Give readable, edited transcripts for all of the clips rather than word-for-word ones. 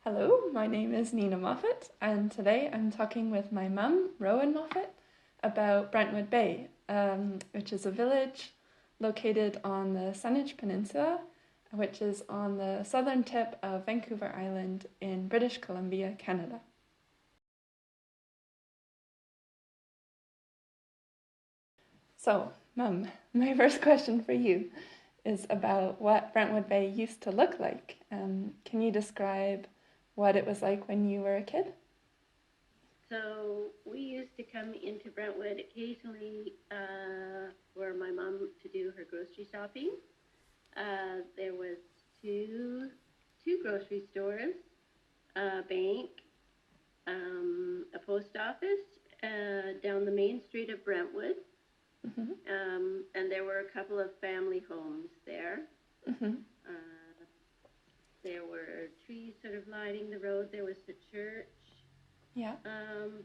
Hello, my name is Nina Moffat, and today I'm talking with my mum, Rowan Moffat, about Brentwood Bay, which is a village located on the Saanich Peninsula, which is on the southern tip of Vancouver Island in British Columbia, Canada. So, Mum, my first question for you is about what Brentwood Bay used to look like. Can you describe what it was like when you were a kid? So we used to come into Brentwood occasionally for my mom to do her grocery shopping. There was two grocery stores, a bank, a post office down the main street of Brentwood, Mm-hmm. and there were a couple of family homes there. Mm-hmm. There were trees sort of lining the road. There was the church. Yeah.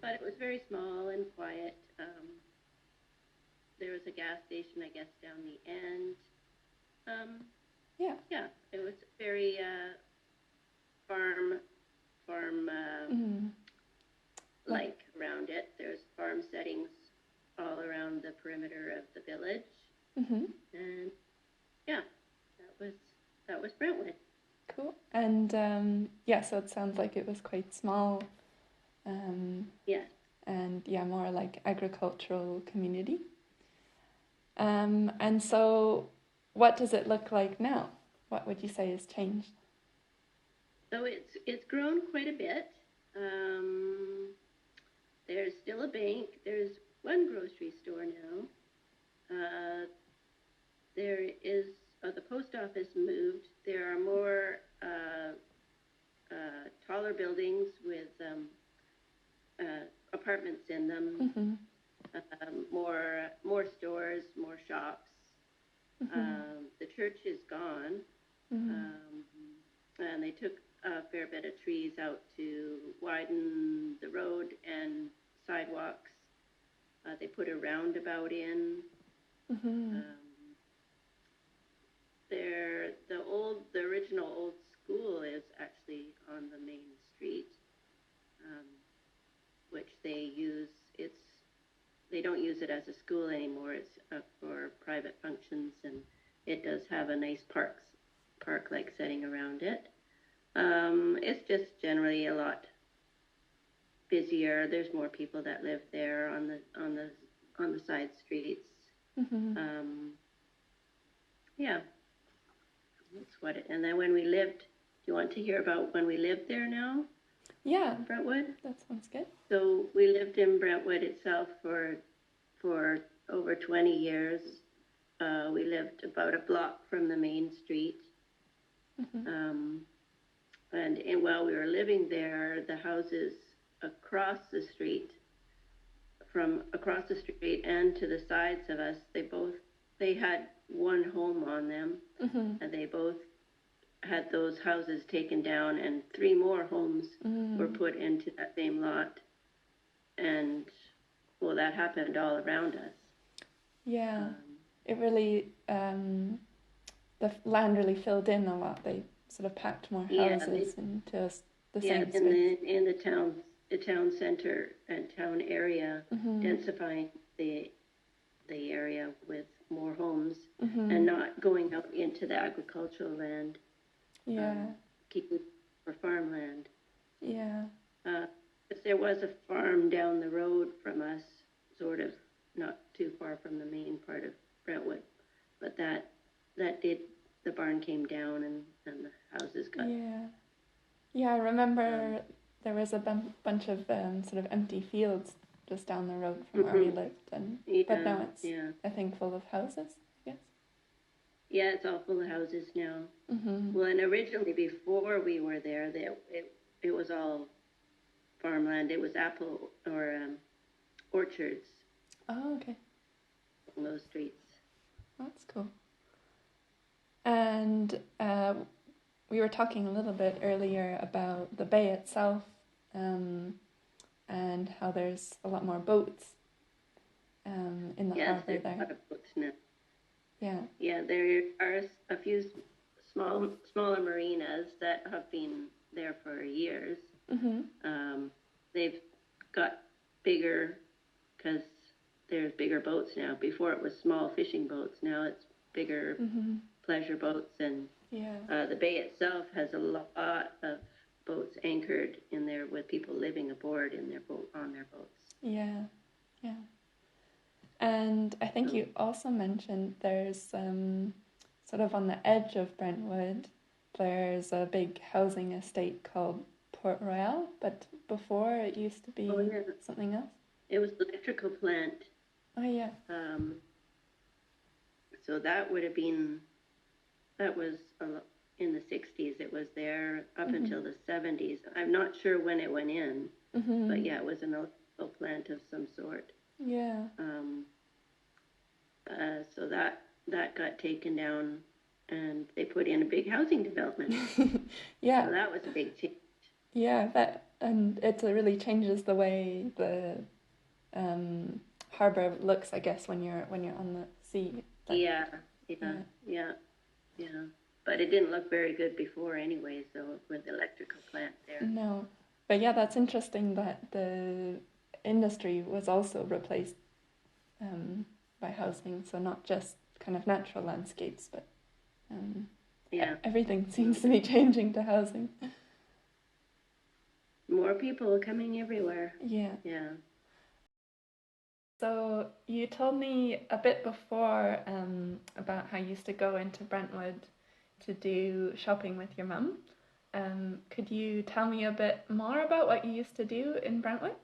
But it was very small and quiet. There was a gas station, I guess, down the end. Yeah. Yeah, it was very farm Mm. like around it. There's farm settings all around the perimeter of the village, Mm-hmm. and yeah, that was Brentwood. Cool. And yeah, so it sounds like it was quite small. Yes. And yeah, more like agricultural community. And so what does it look like now? What would you say has changed? So it's grown quite a bit. There's still a bank. There's one grocery store now. There is the post office moved. There are more taller buildings with apartments in them. Mm-hmm. More stores, more shops. Mm-hmm. The church is gone, Mm-hmm. and they took a fair bit of trees out to widen the road and sidewalks. They put a roundabout in. Mm-hmm. The original old school is actually on the main street, which they use. They don't use it as a school anymore. It's for private functions, and it does have a nice park-like setting around it. It's just generally a lot busier. There's more people that live there on the side streets. Mm-hmm. Yeah, that's what it. And then when we lived, do you want to hear about when we lived there now? Yeah, Brentwood. that sounds good. So we lived in Brentwood itself for over 20 years. We lived about a block from the main street. Mm-hmm. And while we were living there, the houses across the street, and to the sides of us, they had one home on them, Mm-hmm. and they both had those houses taken down, and three more homes were put into that same lot. And well, that happened all around us. Yeah, it really the land really filled in a lot. They sort of packed more houses into the same space. In the town center and town area, densifying the area with more homes, and not going out into the agricultural land. Yeah. Keeping for farmland. Yeah. Because there was a farm down the road from us, sort of not too far from the main part of Brentwood, but the barn came down and the houses got. Yeah. Yeah, I remember there was a bunch of sort of empty fields just down the road from where we lived, but now it's I think full of houses. Yes. Yeah, it's all full of houses now. Mm-hmm. Well, and originally before we were there, it was all farmland. It was apple or orchards. Oh, okay. On those streets. That's cool. And we were talking a little bit earlier about the bay itself, and how there's a lot more boats in the harbour there. Yes, a lot of boats now. Yeah. Yeah, there are a few smaller marinas that have been there for years. Mm-hmm. They've got bigger because there's bigger boats now. Before it was small fishing boats. Now it's bigger pleasure boats, and the bay itself has a lot of boats anchored in there with people living aboard in their boat on their boats. Yeah, yeah. And I think you also mentioned there's sort of on the edge of Brentwood, there's a big housing estate called Port Royal, but before it used to be something else. It was the electrical plant. Oh yeah. So that would have been, that was in the 60s. It was there up until the 70s. I'm not sure when it went in, but yeah, it was an electrical plant of some sort. Yeah. So that got taken down, and they put in a big housing development. Yeah. So that was a big change. Yeah, and it really changes the way the harbor looks, I guess, when you're on the sea. Yeah. But it didn't look very good before anyway, so with the electrical plant there. No. But yeah, that's interesting that the industry was also replaced by housing, so not just kind of natural landscapes, but everything seems to be changing to housing. More people coming everywhere. Yeah. Yeah. So you told me a bit before about how you used to go into Brentwood to do shopping with your mum. Could you tell me a bit more about what you used to do in Brentwood?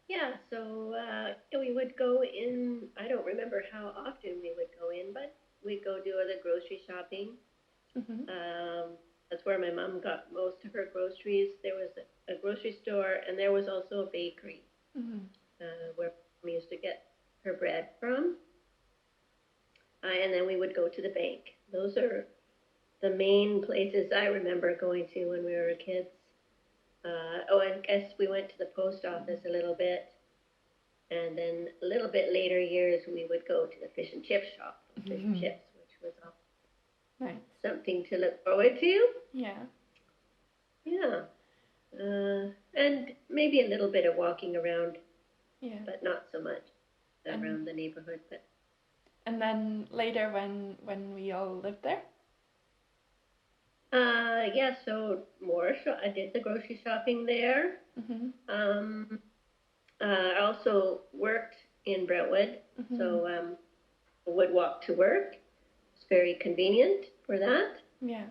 Yeah, so we would go in, I don't remember how often we would go in, but we'd go do the grocery shopping. That's where my mom got most of her groceries. There was a grocery store, and there was also a bakery where we used to get her bread from. And then we would go to the bank. Those are the main places I remember going to when we were kids. I guess we went to the post office a little bit, and then a little bit later years we would go to the fish and chip shop, fish and chips, which was something to look forward to. Yeah. Yeah. And maybe a little bit of walking around, but not so much around the neighborhood. And then later when we all lived there? Yeah, so I did the grocery shopping there. I also worked in Brentwood, so I would walk to work. It's very convenient for that. Yeah.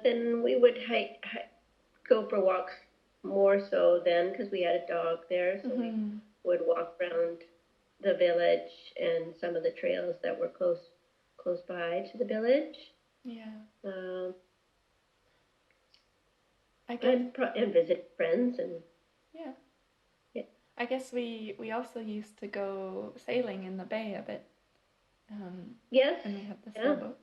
Then we would go for walks more so then because we had a dog there, so we would walk around the village and some of the trails that were close by to the village. Yeah. And visit friends and yeah. I guess we also used to go sailing in the bay a bit. Yes. And we had the sailboat.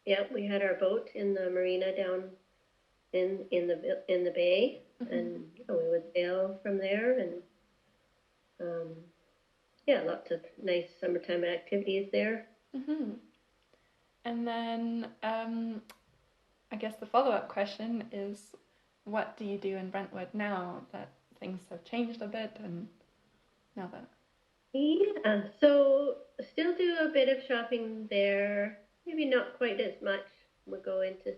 Yeah, we had our boat in the marina down in the bay, and we would sail from there, and lots of nice summertime activities there. And then I guess the follow-up question is, what do you do in Brentwood now that things have changed a bit, and now that? Yeah, so still do a bit of shopping there. Maybe not quite as much. We'll go into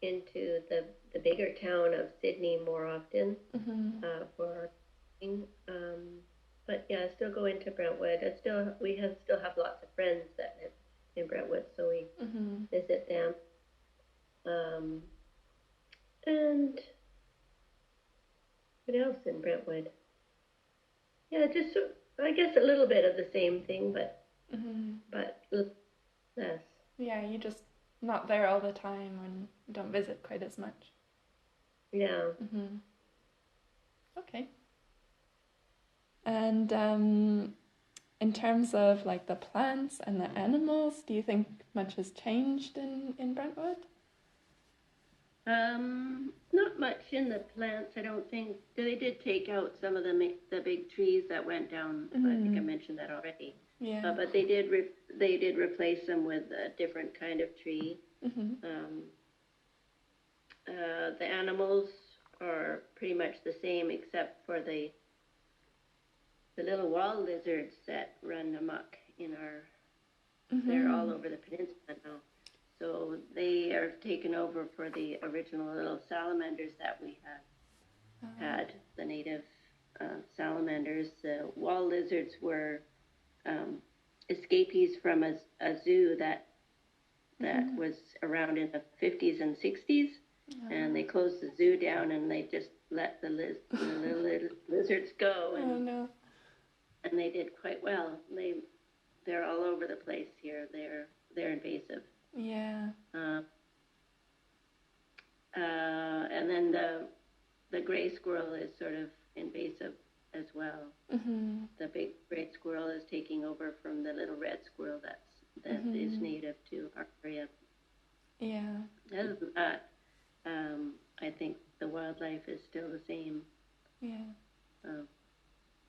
the bigger town of Sydney more often for our shopping. But yeah, I still go into Brentwood. We still have lots of friends that live in Brentwood, so we visit them. And what else in Brentwood? Yeah, just I guess a little bit of the same thing, but less. Yeah, you're just not there all the time and don't visit quite as much. Yeah. Okay. And in terms of like the plants and the animals, do you think much has changed in Brentwood? Not much in the plants, I don't think. They did take out some of the big trees that went down. I think I mentioned that already. Yeah. But they did replace them with a different kind of tree. Mm-hmm. The animals are pretty much the same, except for the little wall lizards that run amok in our. They're all Mm-hmm. over the peninsula now. So they are taken over for the original little salamanders that we had the native salamanders. The wall lizards were escapees from a zoo that Mm-hmm. was around in the 50s and 60s, and they closed the zoo down and they just let the little lizards go, Oh no. and they did quite well. They're all over the place here. They're invasive. Yeah. And then the gray squirrel is sort of invasive as well. Mm-hmm. The big gray squirrel is taking over from the little red squirrel that Mm-hmm. is native to our area. Yeah. Other than that, I think the wildlife is still the same. Yeah.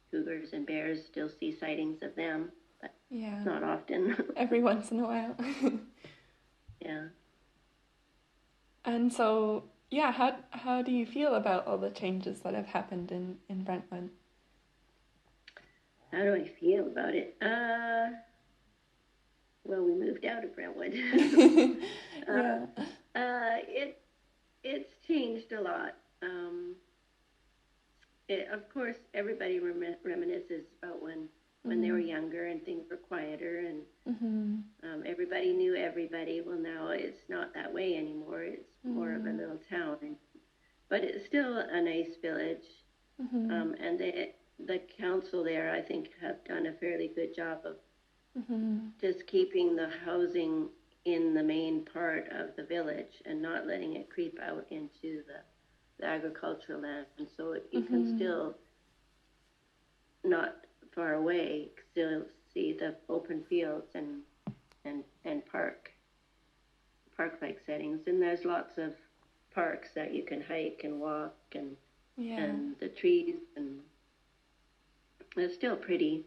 Cougars and bears, still see sightings of them, but Yeah. not often. Every once in a while. Yeah. And so, yeah, how do you feel about all the changes that have happened in Brentwood? How do I feel about it? Well, we moved out of Brentwood. Yeah. It's changed a lot. Of course, everybody reminisces about when they were younger and things were quieter and Mm-hmm. everybody knew everybody. Well, now it's not that way anymore. It's more of a little town, but it's still a nice village. Mm-hmm. And the council there, I think, have done a fairly good job of just keeping the housing in the main part of the village and not letting it creep out into the agricultural land. And so you can still, not far away, still see the open fields and park-like settings. And there's lots of parks that you can hike and walk and the trees, and it's still pretty.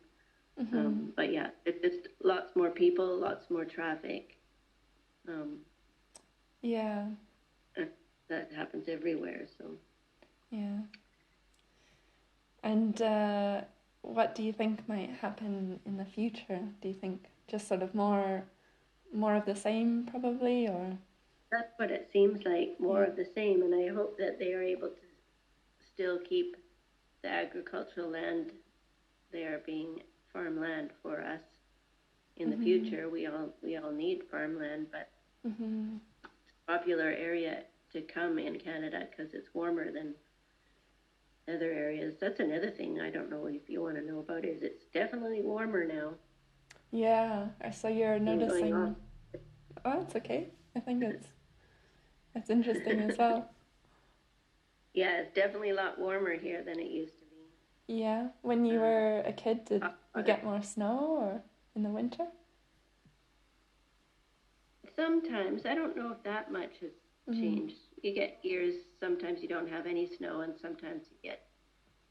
But yeah, it's just lots more people, lots more traffic. Yeah. That happens everywhere. So Yeah. And what do you think might happen in the future? Do you think just sort of more of the same, probably, or? that's what it seems like, more of the same. And I hope that they are able to still keep the agricultural land there being farmland for us in the future. We all need farmland, but it's a popular area to come in Canada because it's warmer than other areas. That's another thing I don't know if you want to know about is it's definitely warmer now. Yeah, so you're noticing. On. Oh, it's okay. I think it's interesting as well. Yeah, it's definitely a lot warmer here than it used to be. Yeah, when you were a kid, did you get more snow or in the winter? Sometimes. I don't know if that much has changed. You get years, sometimes you don't have any snow, and sometimes you get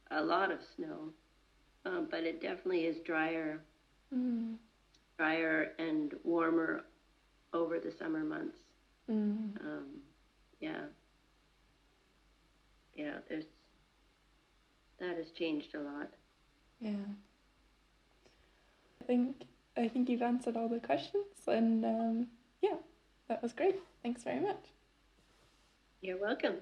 a lot of snow. But it definitely is drier and warmer over the summer months. Yeah, that has changed a lot. Yeah. I think you've answered all the questions, and yeah, that was great. Thanks very much. You're welcome.